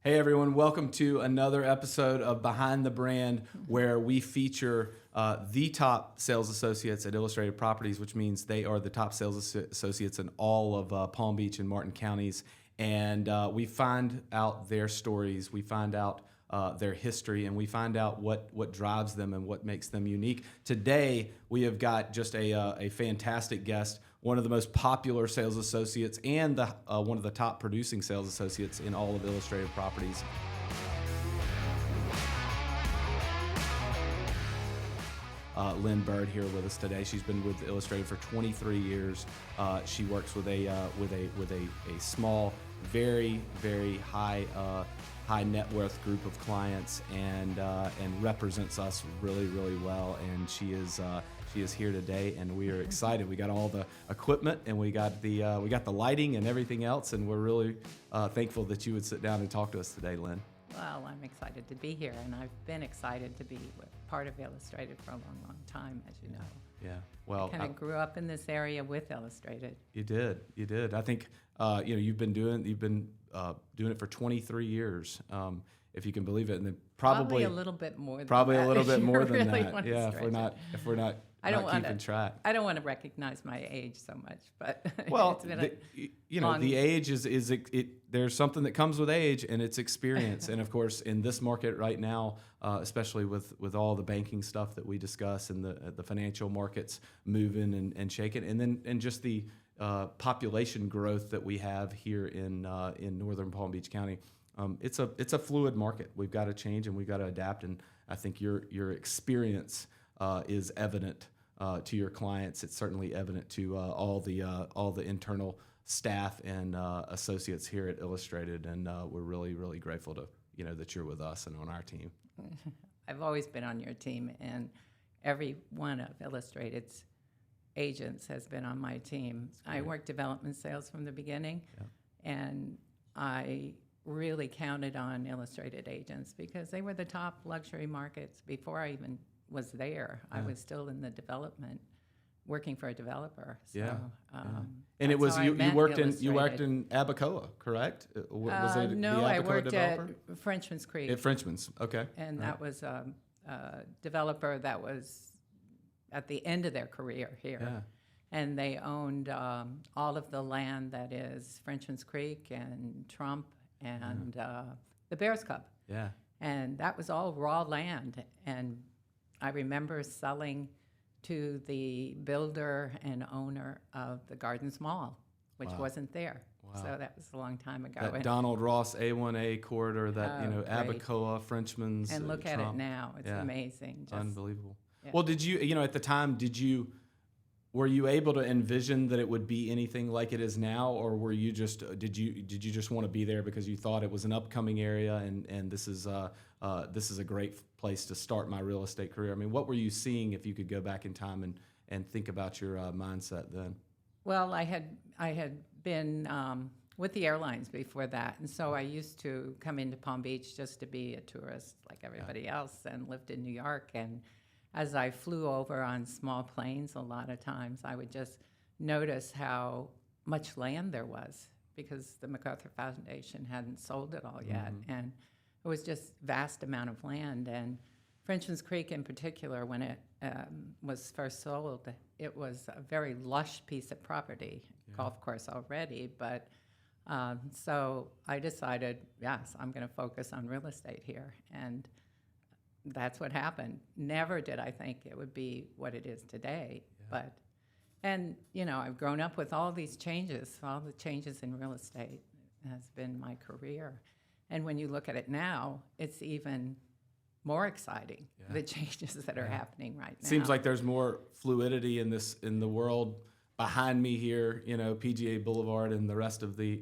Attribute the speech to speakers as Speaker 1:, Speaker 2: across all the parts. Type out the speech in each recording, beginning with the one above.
Speaker 1: Hey everyone, welcome to another episode of Behind the Brand, where we feature the top sales associates at Illustrated Properties, which means they are the top sales associates in all of Palm Beach and Martin counties. And we find out their stories, we find out their history, and we find out what drives them and what makes them unique. Today, we have got just a fantastic guest, one of the most popular sales associates and one of the top producing sales associates in all of Illustrated Properties. Lynn Byrd here with us today. She's been with Illustrated for 23 years. She works with a small, very high net worth group of clients and represents us really well. And she is here today, and we are excited. We got all the equipment, and we got the lighting and everything else, and we're really thankful that you would sit down and talk to us today, Lynn.
Speaker 2: Well, I'm excited to be here, and I've been excited to be part of Illustrated for a long time, as you know.
Speaker 1: Yeah. Well,
Speaker 2: I kind of grew up in this area with Illustrated.
Speaker 1: You did. I think you've been doing it for 23 years, if you can believe it, and then probably
Speaker 2: a little bit more.
Speaker 1: Probably
Speaker 2: than
Speaker 1: a little
Speaker 2: that,
Speaker 1: bit more than
Speaker 2: really
Speaker 1: that. Yeah. If we're not keeping track.
Speaker 2: I don't want to recognize my age so much, but
Speaker 1: well,
Speaker 2: it's been
Speaker 1: the age is there's something that comes with age, and it's experience. And of course, in this market right now, especially with all the banking stuff that we discuss and the financial markets moving and shaking, and just the population growth that we have here in northern Palm Beach County. It's a fluid market. We've got to change and we've got to adapt. And I think your experience is evident to your clients. It's certainly evident to all the internal staff and associates here at Illustrated. And we're really grateful to that you're with us and on our team.
Speaker 2: I've always been on your team, and every one of Illustrated's agents has been on my team. I worked development sales from the beginning, and I really counted on Illustrated agents because they were the top luxury markets before I even was there. I was still in the development, working for a developer. So,
Speaker 1: and it was you worked in Abacoa, correct? Was it
Speaker 2: no,
Speaker 1: the
Speaker 2: I
Speaker 1: Abacoa
Speaker 2: worked
Speaker 1: developer?
Speaker 2: at Frenchman's Creek.
Speaker 1: At Frenchman's, okay.
Speaker 2: And that was a developer that was at the end of their career here.
Speaker 1: Yeah.
Speaker 2: And they owned all of the land that is Frenchman's Creek and Trump and the Bears Club.
Speaker 1: Yeah.
Speaker 2: And that was all raw land. And I remember selling to the builder and owner of the Gardens Mall, which wasn't there. Wow. So that was a long time ago.
Speaker 1: That Donald Ross A1A corridor, that Abacoa, Frenchman's,
Speaker 2: and look
Speaker 1: Trump.
Speaker 2: At it now; it's amazing, just
Speaker 1: unbelievable.
Speaker 2: Yeah.
Speaker 1: Well, did you at the time were you able to envision that it would be anything like it is now, or were you did you just want to be there because you thought it was an upcoming area and this is a great place to start my real estate career? I mean, what were you seeing if you could go back in time and think about your mindset then?
Speaker 2: Well, I had been with the airlines before that, and so I used to come into Palm Beach just to be a tourist like everybody else, and lived in New York. And as I flew over on small planes, a lot of times I would just notice how much land there was because the MacArthur Foundation hadn't sold it all yet, and it was just vast amount of land. And Frenchman's Creek in particular, when it was first sold, it was a very lush piece of property, golf course already, but so I decided, yes, I'm going to focus on real estate here, and that's what happened. Never did I think it would be what it is today, but I've grown up with all these changes. All the changes in real estate has been my career. And when you look at it now, it's even more exciting, the changes that are happening right now.
Speaker 1: Seems like there's more fluidity in the world behind me here, PGA Boulevard and the rest of the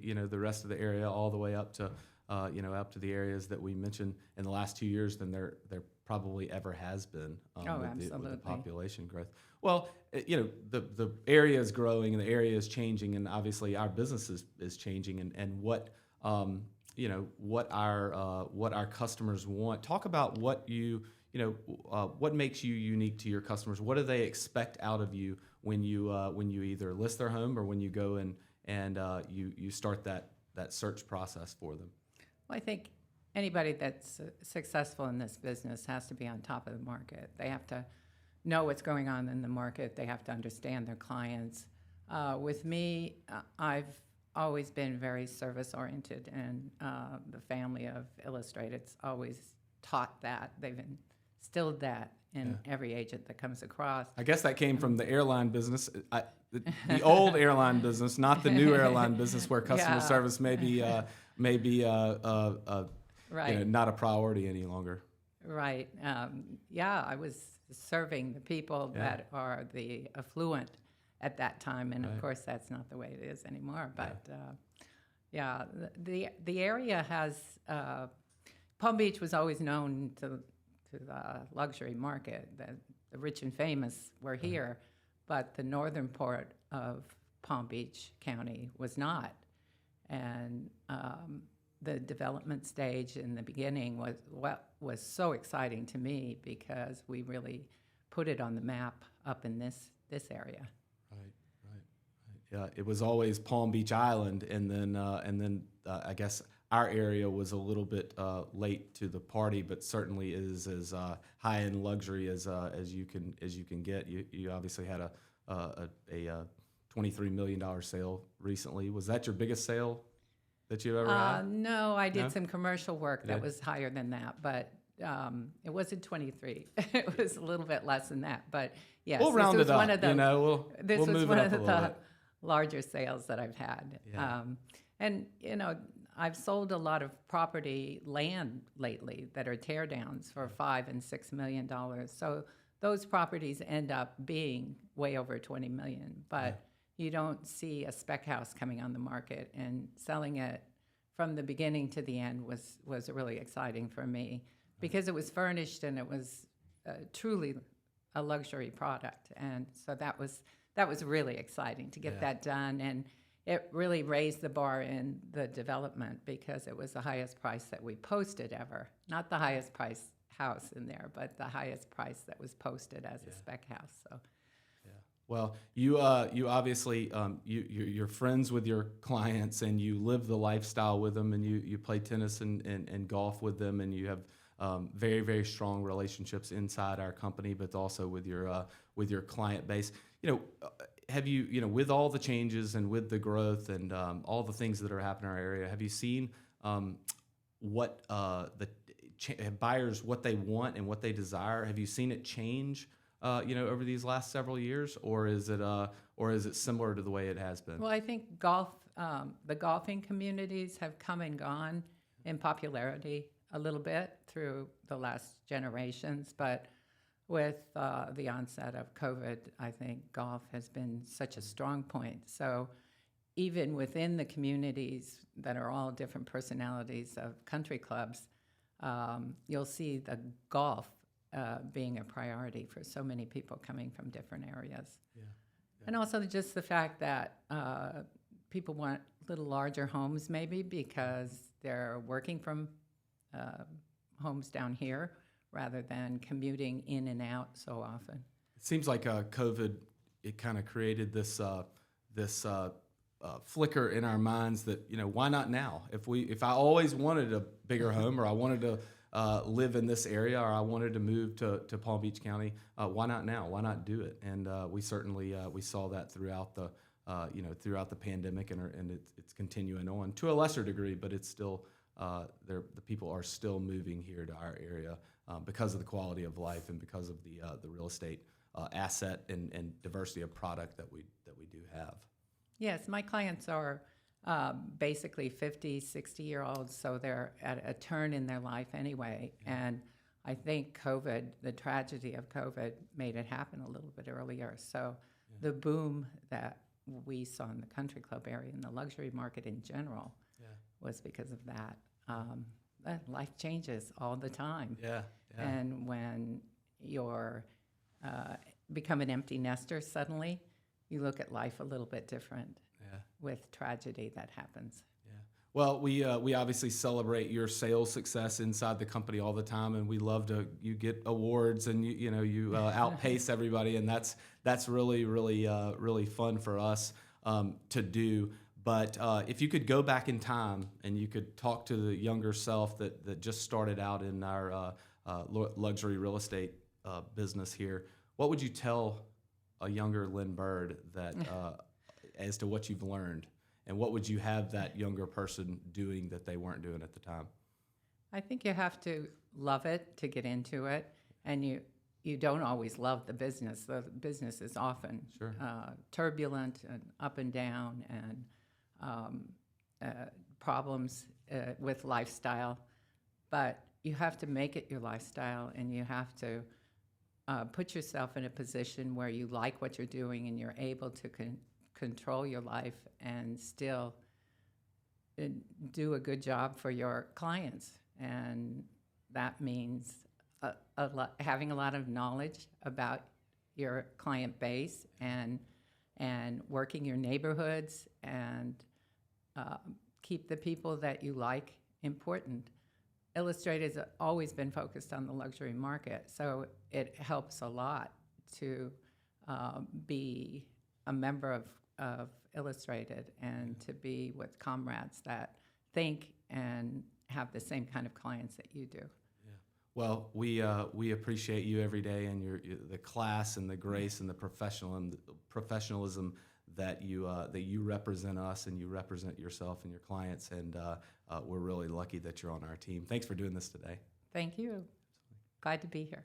Speaker 1: area all the way up to up to the areas that we mentioned in the last 2 years than there probably ever has been with the population growth. Well, the area is growing and the area is changing, and obviously our business is changing, and what what our customers want. Talk about what what makes you unique to your customers. What do they expect out of you when you either list their home or when you go and you start that search process for them?
Speaker 2: Well, I think anybody that's successful in this business has to be on top of the market. They have to know what's going on in the market. They have to understand their clients. With me, I've always been very service-oriented, and the family of illustrators always taught that. They've instilled that in every agent that comes across.
Speaker 1: I guess that came from the airline business, the old airline business, not the new airline business where customer service may be
Speaker 2: Right.
Speaker 1: not a priority any longer.
Speaker 2: Right. I was serving the people that are the affluent at that time, and of course that's not the way it is anymore. But the area has Palm Beach was always known to the luxury market. The rich and famous were here, but the northern part of Palm Beach County was not, and the development stage in the beginning was what was so exciting to me, because we really put it on the map up in this area.
Speaker 1: Right. Yeah, it was always Palm Beach Island, and then I guess our area was a little bit late to the party, but certainly is as high end luxury as you can get. You obviously had a $23 million sale recently. Was that your biggest sale that you've ever had?
Speaker 2: No, I did some commercial work that was higher than that, but it wasn't 23. It was a little bit less than that, but yes,
Speaker 1: we'll round it up.
Speaker 2: One of the,
Speaker 1: we'll
Speaker 2: was
Speaker 1: move
Speaker 2: one
Speaker 1: it up
Speaker 2: of
Speaker 1: a little
Speaker 2: the
Speaker 1: bit.
Speaker 2: larger sales that I've had.
Speaker 1: Yeah.
Speaker 2: And I've sold a lot of property land lately that are tear downs for $5 and $6 million. So those properties end up being way over 20 million, but you don't see a spec house coming on the market, and selling it from the beginning to the end was really exciting for me, because it was furnished and it was truly a luxury product. And so that was really exciting to get that done. And it really raised the bar in the development, because it was the highest price that we posted ever. Not the highest price house in there, but the highest price that was posted as a spec house. So.
Speaker 1: Well, you obviously you're friends with your clients, and you live the lifestyle with them, and you play tennis and golf with them, and you have very, very strong relationships inside our company, but also with your client base. Have you with all the changes and with the growth and all the things that are happening in our area, have you seen what buyers, what they want and what they desire? Have you seen it change? Over these last several years, or is it similar to the way it has been?
Speaker 2: Well, I think the golfing communities have come and gone in popularity a little bit through the last generations, but with the onset of COVID, I think golf has been such a strong point. So even within the communities that are all different personalities of country clubs, you'll see the golf being a priority for so many people coming from different areas.
Speaker 1: Yeah.
Speaker 2: And also just the fact that people want little larger homes, maybe because they're working from homes down here rather than commuting in and out so often.
Speaker 1: It seems like COVID, it kind of created this flicker in our minds that, why not now? If I always wanted a bigger home, or I wanted to live in this area, or I wanted to move to Palm Beach County, why not now? Why not do it? And we certainly we saw that throughout the pandemic, and it's continuing on to a lesser degree, but it's still the people are still moving here to our area because of the quality of life and because of the real estate asset and diversity of product that we do have.
Speaker 2: Yes, my clients are basically 50, 60-year-olds, so they're at a turn in their life anyway. And I think COVID, the tragedy of COVID, made it happen a little bit earlier. So the boom that we saw in the country club area and the luxury market in general was because of that. Life changes all the time.
Speaker 1: Yeah.
Speaker 2: And when you're become an empty nester suddenly, you look at life a little bit different. With tragedy that happens.
Speaker 1: Yeah. Well, we obviously celebrate your sales success inside the company all the time, and we love you get awards, and you outpace everybody, and that's really fun for us to do. But if you could go back in time and you could talk to the younger self that just started out in our luxury real estate business here, what would you tell a younger Lynn Byrd that as to what you've learned, and what would you have that younger person doing that they weren't doing at the time?
Speaker 2: I think you have to love it to get into it, and you don't always love the business. The business is often
Speaker 1: Sure.
Speaker 2: Turbulent and up and down, and problems with lifestyle. But you have to make it your lifestyle, and you have to put yourself in a position where you like what you're doing and you're able to control your life and still do a good job for your clients. And that means having a lot of knowledge about your client base and working your neighborhoods and keep the people that you like important. Illustrators have always been focused on the luxury market, so it helps a lot to be a member of Illustrated and to be with comrades that think and have the same kind of clients that you do.
Speaker 1: Yeah. Well, we appreciate you every day, and the class and the grace and the professionalism that you represent us, and you represent yourself and your clients, and we're really lucky that you're on our team. Thanks for doing this today.
Speaker 2: Thank you. Glad to be here.